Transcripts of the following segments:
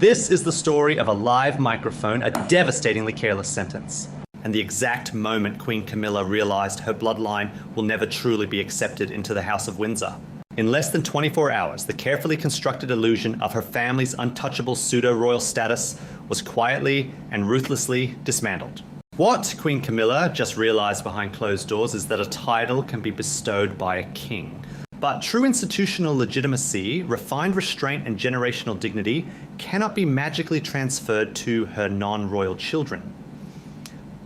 This is the story of a live microphone, a devastatingly careless sentence, and the exact moment Queen Camilla realized her bloodline will never truly be accepted into the House of Windsor. In less than 24 hours, the carefully constructed illusion of her family's untouchable pseudo-royal status was quietly and ruthlessly dismantled. What Queen Camilla just realized behind closed doors is that a title can be bestowed by a king. But true institutional legitimacy, refined restraint, and generational dignity cannot be magically transferred to her non-royal children.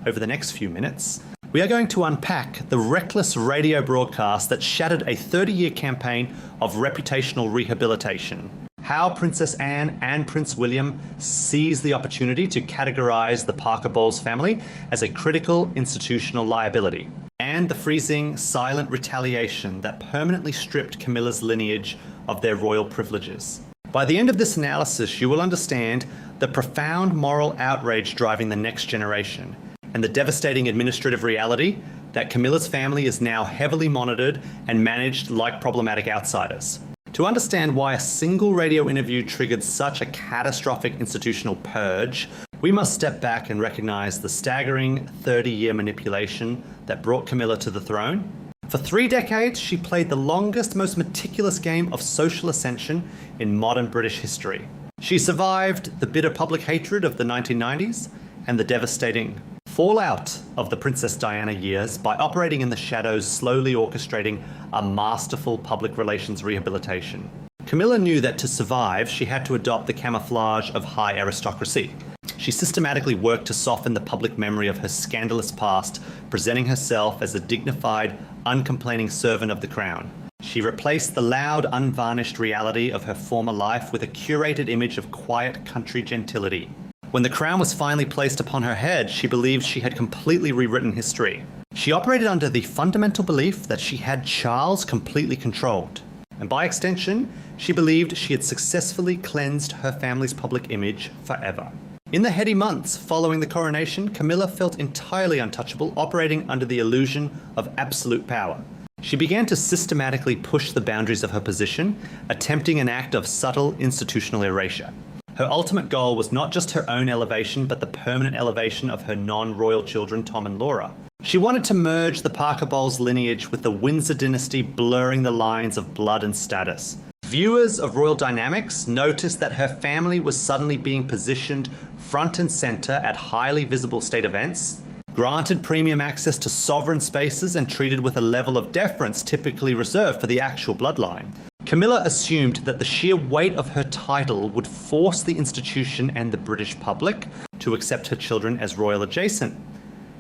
Over the next few minutes, we are going to unpack the reckless radio broadcast that shattered a 30-year campaign of reputational rehabilitation, how Princess Anne and Prince William seized the opportunity to categorize the Parker Bowles family as a critical institutional liability, and the freezing, silent retaliation that permanently stripped Camilla's lineage of their royal privileges. By the end of this analysis, you will understand the profound moral outrage driving the next generation, and the devastating administrative reality that Camilla's family is now heavily monitored and managed like problematic outsiders. To understand why a single radio interview triggered such a catastrophic institutional purge, we must step back and recognize the staggering 30-year manipulation that brought Camilla to the throne. For 3 decades, she played the longest, most meticulous game of social ascension in modern British history. She survived the bitter public hatred of the 1990s and the devastating fallout of the Princess Diana years by operating in the shadows, slowly orchestrating a masterful public relations rehabilitation. Camilla knew that to survive, she had to adopt the camouflage of high aristocracy. She systematically worked to soften the public memory of her scandalous past, presenting herself as a dignified, uncomplaining servant of the crown. She replaced the loud, unvarnished reality of her former life with a curated image of quiet country gentility. When the crown was finally placed upon her head, she believed she had completely rewritten history. She operated under the fundamental belief that she had Charles completely controlled. And by extension, she believed she had successfully cleansed her family's public image forever. In the heady months following the coronation, Camilla felt entirely untouchable, operating under the illusion of absolute power. She began to systematically push the boundaries of her position, attempting an act of subtle institutional erasure. Her ultimate goal was not just her own elevation, but the permanent elevation of her non-royal children, Tom and Laura. She wanted to merge the Parker Bowles lineage with the Windsor dynasty, blurring the lines of blood and status. Viewers of royal dynamics noticed that her family was suddenly being positioned front and center at highly visible state events, granted premium access to sovereign spaces, and treated with a level of deference typically reserved for the actual bloodline. Camilla assumed that the sheer weight of her title would force the institution and the British public to accept her children as royal adjacent.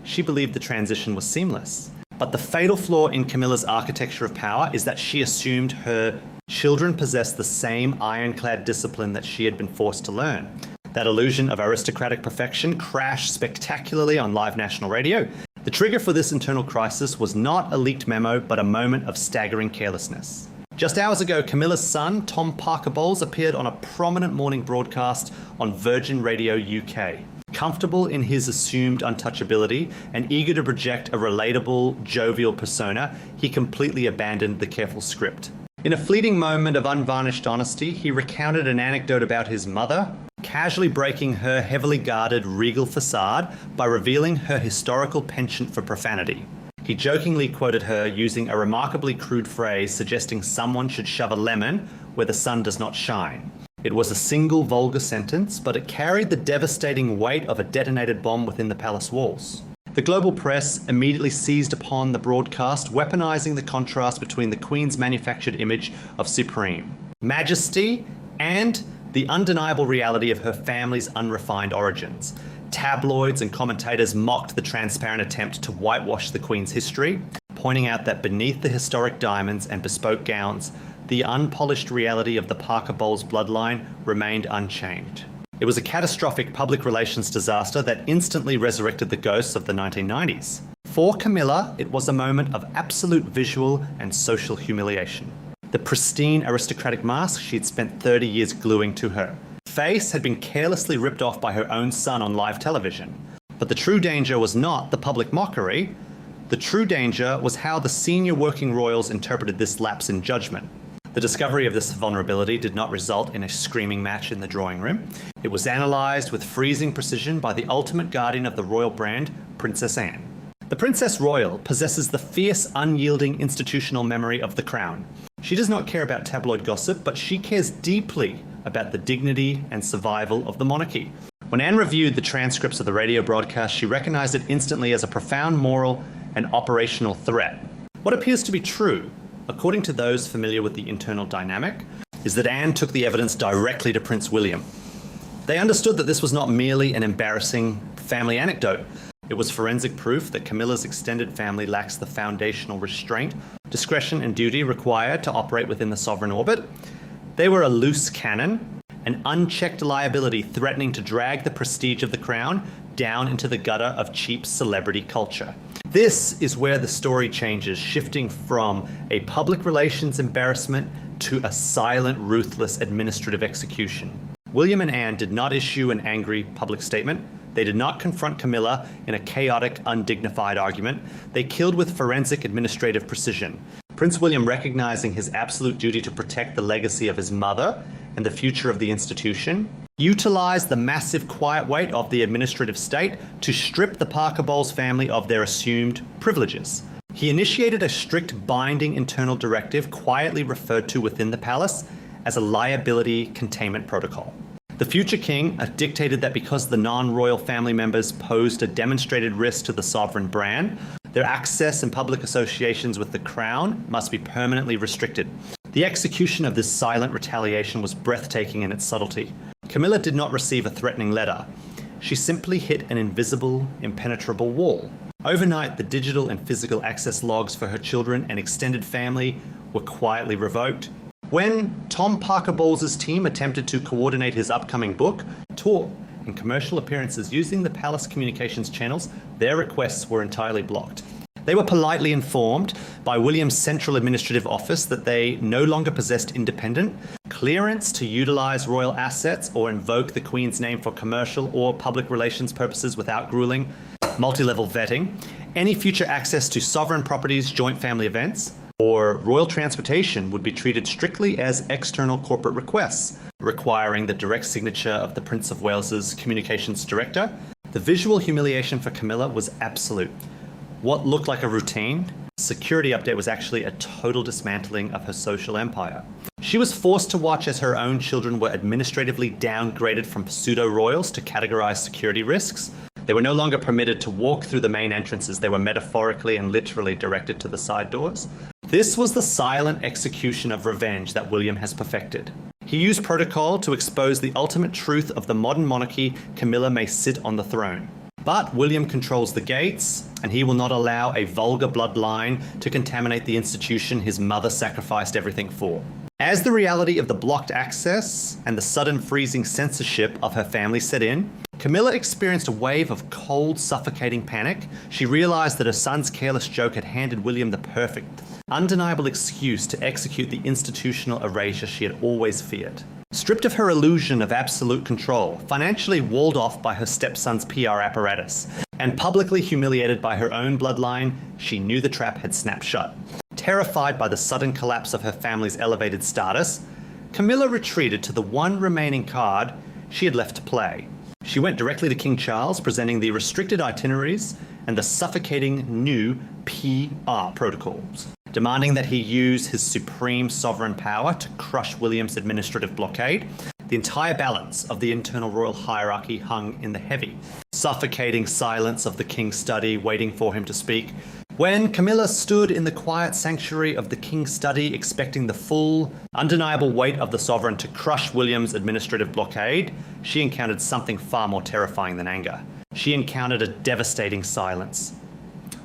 She believed the transition was seamless. But the fatal flaw in Camilla's architecture of power is that she assumed her children possessed the same ironclad discipline that she had been forced to learn. That illusion of aristocratic perfection crashed spectacularly on live national radio. The trigger for this internal crisis was not a leaked memo, but a moment of staggering carelessness. Just hours ago, Camilla's son, Tom Parker Bowles, appeared on a prominent morning broadcast on Virgin Radio UK. Comfortable in his assumed untouchability and eager to project a relatable, jovial persona, he completely abandoned the careful script. In a fleeting moment of unvarnished honesty, he recounted an anecdote about his mother, casually breaking her heavily guarded regal facade by revealing her historical penchant for profanity. He jokingly quoted her using a remarkably crude phrase suggesting someone should shove a lemon where the sun does not shine. It was a single vulgar sentence, but it carried the devastating weight of a detonated bomb within the palace walls. The global press immediately seized upon the broadcast, weaponizing the contrast between the Queen's manufactured image of supreme majesty and the undeniable reality of her family's unrefined origins. Tabloids and commentators mocked the transparent attempt to whitewash the Queen's history, pointing out that beneath the historic diamonds and bespoke gowns, the unpolished reality of the Parker Bowles bloodline remained unchanged. It was a catastrophic public relations disaster that instantly resurrected the ghosts of the 1990s. For Camilla, it was a moment of absolute visual and social humiliation. The pristine aristocratic mask she'd spent 30 years gluing to her face had been carelessly ripped off by her own son on live television. But the true danger was not the public mockery. The true danger was how the senior working royals interpreted this lapse in judgment. The discovery of this vulnerability did not result in a screaming match in the drawing room. It was analysed with freezing precision by the ultimate guardian of the royal brand, Princess Anne. The Princess Royal possesses the fierce, unyielding institutional memory of the crown. She does not care about tabloid gossip, but she cares deeply about the dignity and survival of the monarchy. When Anne reviewed the transcripts of the radio broadcast, she recognised it instantly as a profound moral and operational threat. What appears to be true, according to those familiar with the internal dynamic, is that Anne took the evidence directly to Prince William. They understood that this was not merely an embarrassing family anecdote. It was forensic proof that Camilla's extended family lacks the foundational restraint, discretion and duty required to operate within the sovereign orbit. They were a loose cannon, an unchecked liability threatening to drag the prestige of the crown down into the gutter of cheap celebrity culture. This is where the story changes, shifting from a public relations embarrassment to a silent, ruthless administrative execution. William and Anne did not issue an angry public statement. They did not confront Camilla in a chaotic, undignified argument. They killed with forensic administrative precision. Prince William, recognizing his absolute duty to protect the legacy of his mother and the future of the institution, utilized the massive quiet weight of the administrative state to strip the Parker Bowles family of their assumed privileges. He initiated a strict binding internal directive quietly referred to within the palace as a liability containment protocol. The future king dictated that because the non-royal family members posed a demonstrated risk to the sovereign brand, their access and public associations with the crown must be permanently restricted. The execution of this silent retaliation was breathtaking in its subtlety. Camilla did not receive a threatening letter. She simply hit an invisible, impenetrable wall. Overnight, the digital and physical access logs for her children and extended family were quietly revoked. When Tom Parker Bowles' team attempted to coordinate his upcoming book, tour, and commercial appearances using the palace communications channels, their requests were entirely blocked. They were politely informed by William's Central Administrative Office that they no longer possessed independent clearance to utilize royal assets or invoke the Queen's name for commercial or public relations purposes without grueling multi-level vetting. Any future access to sovereign properties, joint family events, or royal transportation would be treated strictly as external corporate requests, requiring the direct signature of the Prince of Wales's communications director. The visual humiliation for Camilla was absolute. What looked like a routine security update was actually a total dismantling of her social empire. She was forced to watch as her own children were administratively downgraded from pseudo-royals to categorized security risks. They were no longer permitted to walk through the main entrances. They were metaphorically and literally directed to the side doors. This was the silent execution of revenge that William has perfected. He used protocol to expose the ultimate truth of the modern monarchy. Camilla may sit on the throne. But William controls the gates, and he will not allow a vulgar bloodline to contaminate the institution his mother sacrificed everything for. As the reality of the blocked access and the sudden freezing censorship of her family set in, Camilla experienced a wave of cold, suffocating panic. She realized that her son's careless joke had handed William the perfect, undeniable excuse to execute the institutional erasure she had always feared. Stripped of her illusion of absolute control, financially walled off by her stepson's PR apparatus, and publicly humiliated by her own bloodline, she knew the trap had snapped shut. Terrified by the sudden collapse of her family's elevated status, Camilla retreated to the one remaining card she had left to play. She went directly to King Charles, presenting the restricted itineraries and the suffocating new PR protocols, demanding that he use his supreme sovereign power to crush William's administrative blockade. The entire balance of the internal royal hierarchy hung in the heavy, suffocating silence of the king's study, waiting for him to speak. When Camilla stood in the quiet sanctuary of the king's study, expecting the full, undeniable weight of the sovereign to crush William's administrative blockade, she encountered something far more terrifying than anger. She encountered a devastating silence.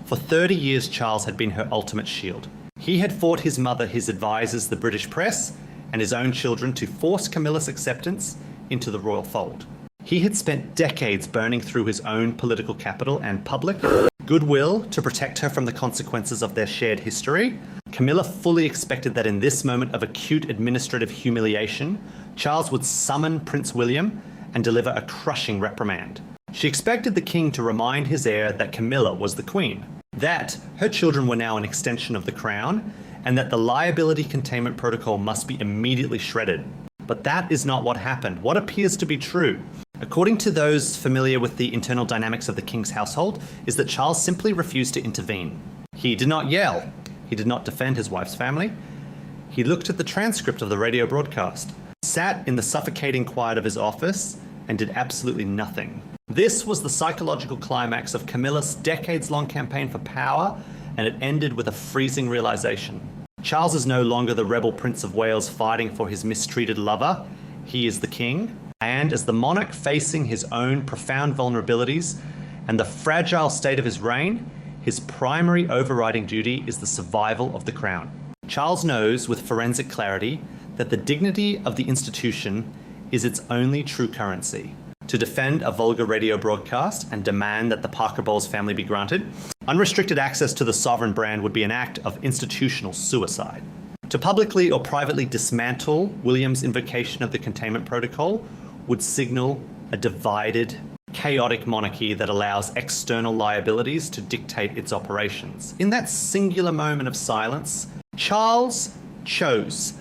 For 30 years, Charles had been her ultimate shield. He had fought his mother, his advisors, the British press, and his own children to force Camilla's acceptance into the royal fold. He had spent decades burning through his own political capital and public goodwill to protect her from the consequences of their shared history. Camilla fully expected that in this moment of acute administrative humiliation, Charles would summon Prince William and deliver a crushing reprimand. She expected the king to remind his heir that Camilla was the queen, that her children were now an extension of the crown, and that the liability containment protocol must be immediately shredded. But that is not what happened. What appears to be true, according to those familiar with the internal dynamics of the king's household, is that Charles simply refused to intervene. He did not yell. He did not defend his wife's family. He looked at the transcript of the radio broadcast, sat in the suffocating quiet of his office, and did absolutely nothing. This was the psychological climax of Camilla's decades-long campaign for power, and it ended with a freezing realization. Charles is no longer the rebel Prince of Wales fighting for his mistreated lover. He is the king, and as the monarch facing his own profound vulnerabilities and the fragile state of his reign, his primary overriding duty is the survival of the crown. Charles knows with forensic clarity that the dignity of the institution is its only true currency. To defend a vulgar radio broadcast and demand that the Parker Bowles family be granted unrestricted access to the sovereign brand would be an act of institutional suicide. To publicly or privately dismantle William's invocation of the containment protocol would signal a divided, chaotic monarchy that allows external liabilities to dictate its operations. In that singular moment of silence, Charles chose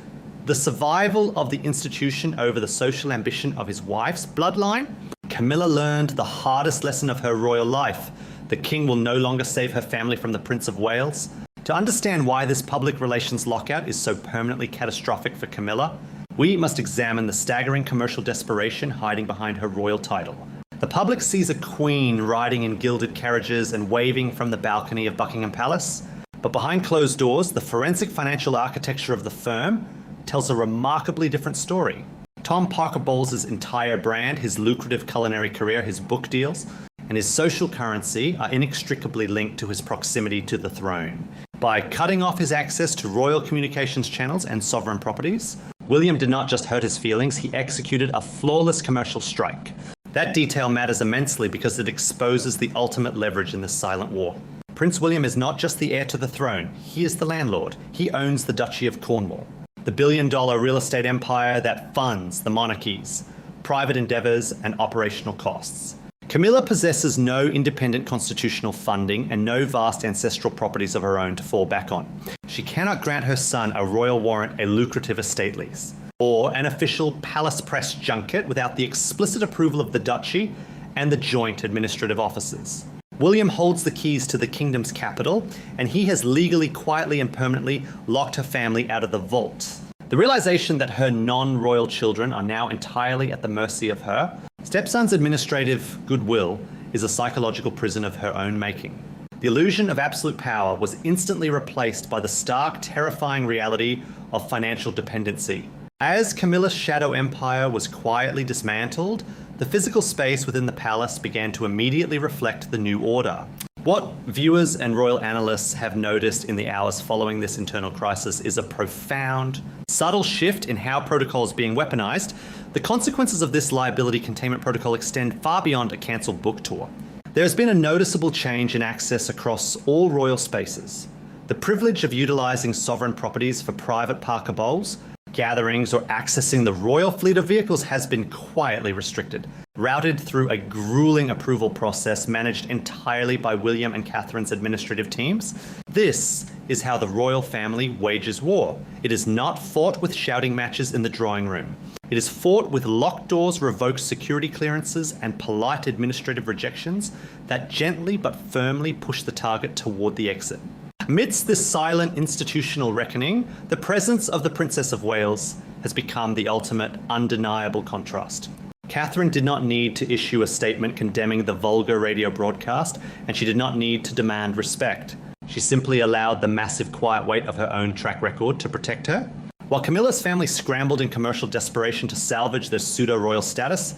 the survival of the institution over the social ambition of his wife's bloodline. Camilla learned the hardest lesson of her royal life. The king will no longer save her family from the Prince of Wales. To understand why this public relations lockout is so permanently catastrophic for Camilla, we must examine the staggering commercial desperation hiding behind her royal title. The public sees a queen riding in gilded carriages and waving from the balcony of Buckingham Palace, but behind closed doors, the forensic financial architecture of the firm tells a remarkably different story. Tom Parker Bowles' entire brand, his lucrative culinary career, his book deals, and his social currency are inextricably linked to his proximity to the throne. By cutting off his access to royal communications channels and sovereign properties, William did not just hurt his feelings, he executed a flawless commercial strike. That detail matters immensely because it exposes the ultimate leverage in this silent war. Prince William is not just the heir to the throne, he is the landlord. He owns the Duchy of Cornwall, the billion-dollar real estate empire that funds the monarchies, private endeavours, and operational costs. Camilla possesses no independent constitutional funding and no vast ancestral properties of her own to fall back on. She cannot grant her son a royal warrant, a lucrative estate lease, or an official palace press junket without the explicit approval of the duchy and the joint administrative offices. William holds the keys to the kingdom's capital, and he has legally, quietly, and permanently locked her family out of the vault. The realization that her non-royal children are now entirely at the mercy of her stepson's administrative goodwill is a psychological prison of her own making. The illusion of absolute power was instantly replaced by the stark, terrifying reality of financial dependency. As Camilla's shadow empire was quietly dismantled, the physical space within the palace began to immediately reflect the new order. What viewers and royal analysts have noticed in the hours following this internal crisis is a profound, subtle shift in how protocol is being weaponized. The consequences of this liability containment protocol extend far beyond a cancelled book tour. There has been a noticeable change in access across all royal spaces. The privilege of utilizing sovereign properties for private Parker Bowles gatherings or accessing the royal fleet of vehicles has been quietly restricted, routed through a grueling approval process managed entirely by William and Catherine's administrative teams. This is how the royal family wages war. It is not fought with shouting matches in the drawing room. It is fought with locked doors, revoked security clearances, and polite administrative rejections that gently but firmly push the target toward the exit. Amidst this silent institutional reckoning, the presence of the Princess of Wales has become the ultimate undeniable contrast. Catherine did not need to issue a statement condemning the vulgar radio broadcast, and she did not need to demand respect. She simply allowed the massive quiet weight of her own track record to protect her. While Camilla's family scrambled in commercial desperation to salvage their pseudo-royal status,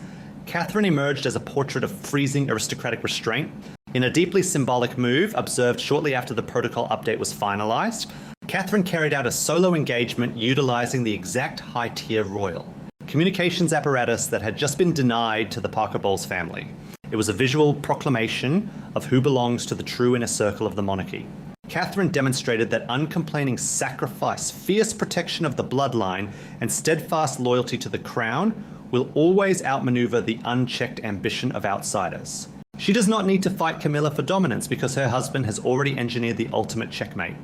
Catherine emerged as a portrait of freezing aristocratic restraint. In a deeply symbolic move observed shortly after the protocol update was finalized, Catherine carried out a solo engagement utilizing the exact high-tier royal communications apparatus that had just been denied to the Parker Bowles family. It was a visual proclamation of who belongs to the true inner circle of the monarchy. Catherine demonstrated that uncomplaining sacrifice, fierce protection of the bloodline, and steadfast loyalty to the crown will always outmaneuver the unchecked ambition of outsiders. She does not need to fight Camilla for dominance because her husband has already engineered the ultimate checkmate.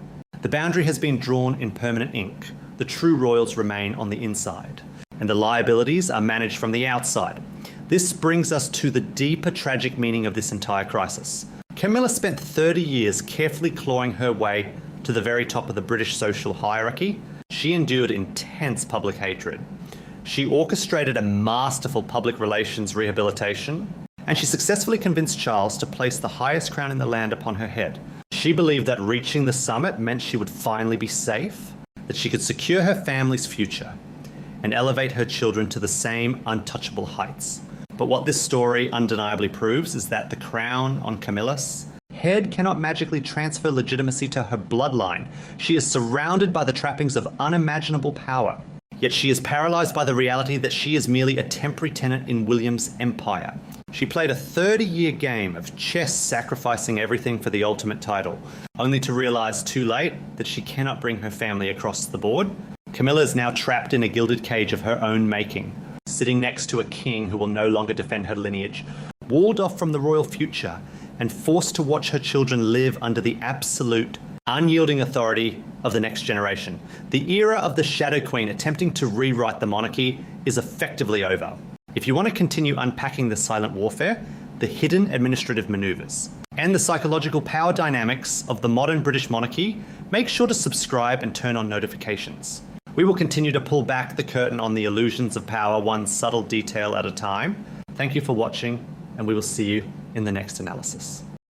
The boundary has been drawn in permanent ink. The true royals remain on the inside, and the liabilities are managed from the outside. This brings us to the deeper tragic meaning of this entire crisis. Camilla spent 30 years carefully clawing her way to the very top of the British social hierarchy. She endured intense public hatred. She orchestrated a masterful public relations rehabilitation, and she successfully convinced Charles to place the highest crown in the land upon her head. She believed that reaching the summit meant she would finally be safe, that she could secure her family's future, and elevate her children to the same untouchable heights. But what this story undeniably proves is that the crown on Camilla's head cannot magically transfer legitimacy to her bloodline. She is surrounded by the trappings of unimaginable power. Yet she is paralyzed by the reality that she is merely a temporary tenant in William's empire. She played a 30-year game of chess, sacrificing everything for the ultimate title, only to realize too late that she cannot bring her family across the board. Camilla is now trapped in a gilded cage of her own making, sitting next to a king who will no longer defend her lineage, walled off from the royal future, and forced to watch her children live under the absolute, unyielding authority of the next generation. The era of the Shadow Queen attempting to rewrite the monarchy is effectively over. If you want to continue unpacking the silent warfare, the hidden administrative maneuvers, and the psychological power dynamics of the modern British monarchy, make sure to subscribe and turn on notifications. We will continue to pull back the curtain on the illusions of power, one subtle detail at a time. Thank you for watching, and we will see you in the next analysis.